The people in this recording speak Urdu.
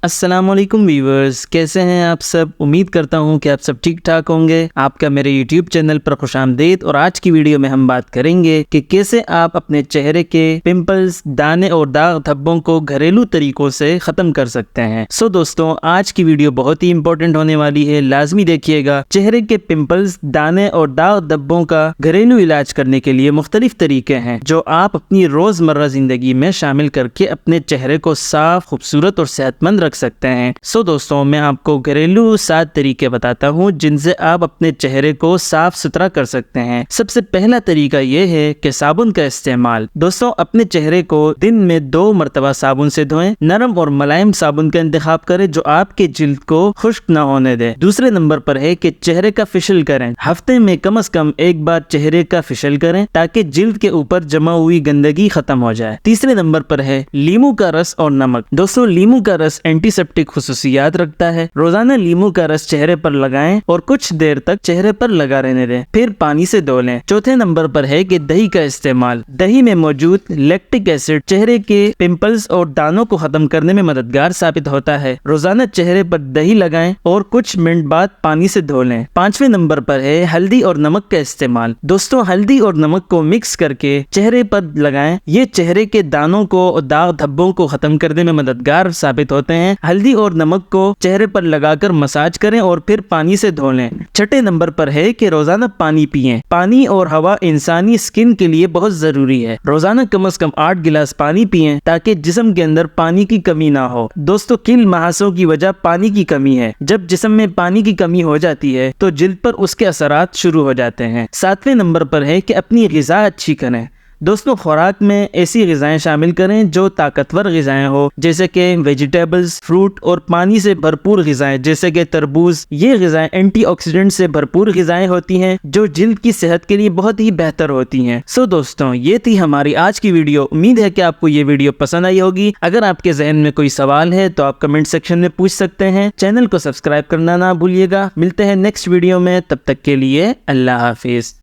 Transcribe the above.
السلام علیکم ویورز، کیسے ہیں آپ سب؟ امید کرتا ہوں کہ آپ سب ٹھیک ٹھاک ہوں گے۔ آپ کا میرے یوٹیوب چینل پر خوش آمدید۔ اور آج کی ویڈیو میں ہم بات کریں گے کہ کیسے آپ اپنے چہرے کے پمپلز، دانے اور داغ دھبوں کو گھریلو طریقوں سے ختم کر سکتے ہیں۔ دوستوں، آج کی ویڈیو بہت ہی امپورٹنٹ ہونے والی ہے، لازمی دیکھیے گا۔ چہرے کے پمپلز، دانے اور داغ دھبوں کا گھریلو علاج کرنے کے لیے مختلف طریقے ہیں جو آپ اپنی روزمرہ زندگی میں شامل کر کے اپنے چہرے کو صاف، خوبصورت اور صحت مند رکھ سکتے ہیں۔ دوستوں، میں آپ کو گھریلو 7 طریقے بتاتا ہوں جن سے آپ اپنے چہرے کو صاف ستھرا کر سکتے ہیں۔ سب سے پہلا طریقہ یہ ہے کہ صابن کا استعمال۔ دوستوں، اپنے چہرے کو دن میں 2 مرتبہ صابن سے دھوئیں۔ نرم اور ملائم صابن کا انتخاب کریں جو آپ کے جلد کو خشک نہ ہونے دے۔ دوسرے نمبر پر ہے کہ چہرے کا فیشل کریں۔ ہفتے میں کم از کم ایک بار چہرے کا فیشل کریں تاکہ جلد کے اوپر جمع ہوئی گندگی ختم ہو جائے۔ تیسرے نمبر پر ہے لیمو کا رس اور نمک۔ دوستوں، لیمو کا رس اینٹی سیپٹک خصوصیات رکھتا ہے۔ روزانہ لیمو کا رس چہرے پر لگائیں اور کچھ دیر تک چہرے پر لگا رہنے دیں، پھر پانی سے دھو لیں۔ چوتھے نمبر پر ہے کہ دہی کا استعمال۔ دہی میں موجود لیکٹک ایسڈ چہرے کے پمپلز اور دانوں کو ختم کرنے میں مددگار ثابت ہوتا ہے۔ روزانہ چہرے پر دہی لگائیں اور کچھ منٹ بعد پانی سے دھو لیں۔ پانچویں نمبر پر ہے ہلدی اور نمک کا استعمال۔ دوستوں، ہلدی اور نمک کو مکس کر کے چہرے پر لگائیں۔ یہ چہرے کے دانوں کو اور داغ دھبوں کو ختم کرنے میں مددگار ثابت ہوتے ہیں۔ ہلدی اور نمک کو چہرے پر لگا کر مساج کریں اور پھر پانی سے دھو لیں۔ چھٹے نمبر پر ہے کہ روزانہ پانی پئیں۔ پانی اور ہوا انسانی سکن کے لیے بہت ضروری ہے۔ روزانہ کم از کم 8 گلاس پانی پئیں تاکہ جسم کے اندر پانی کی کمی نہ ہو۔ دوستوں، کن محاسوں کی وجہ پانی کی کمی ہے۔ جب جسم میں پانی کی کمی ہو جاتی ہے تو جلد پر اس کے اثرات شروع ہو جاتے ہیں۔ 7ویں نمبر پر ہے کہ اپنی غذا اچھی کریں۔ دوستوں، خوراک میں ایسی غذائیں شامل کریں جو طاقتور غذائیں ہو، جیسے کہ ویجیٹیبلز، فروٹ اور پانی سے بھرپور غذائیں جیسے کہ تربوز۔ یہ غذائیں اینٹی آکسیڈنٹ سے بھرپور غذائیں ہوتی ہیں جو جلد کی صحت کے لیے بہت ہی بہتر ہوتی ہیں۔ دوستوں، یہ تھی ہماری آج کی ویڈیو۔ امید ہے کہ آپ کو یہ ویڈیو پسند آئی ہوگی۔ اگر آپ کے ذہن میں کوئی سوال ہے تو آپ کمنٹ سیکشن میں پوچھ سکتے ہیں۔ چینل کو سبسکرائب کرنا نہ بھولیے گا۔ ملتے ہیں نیکسٹ ویڈیو میں، تب تک کے لیے اللہ حافظ۔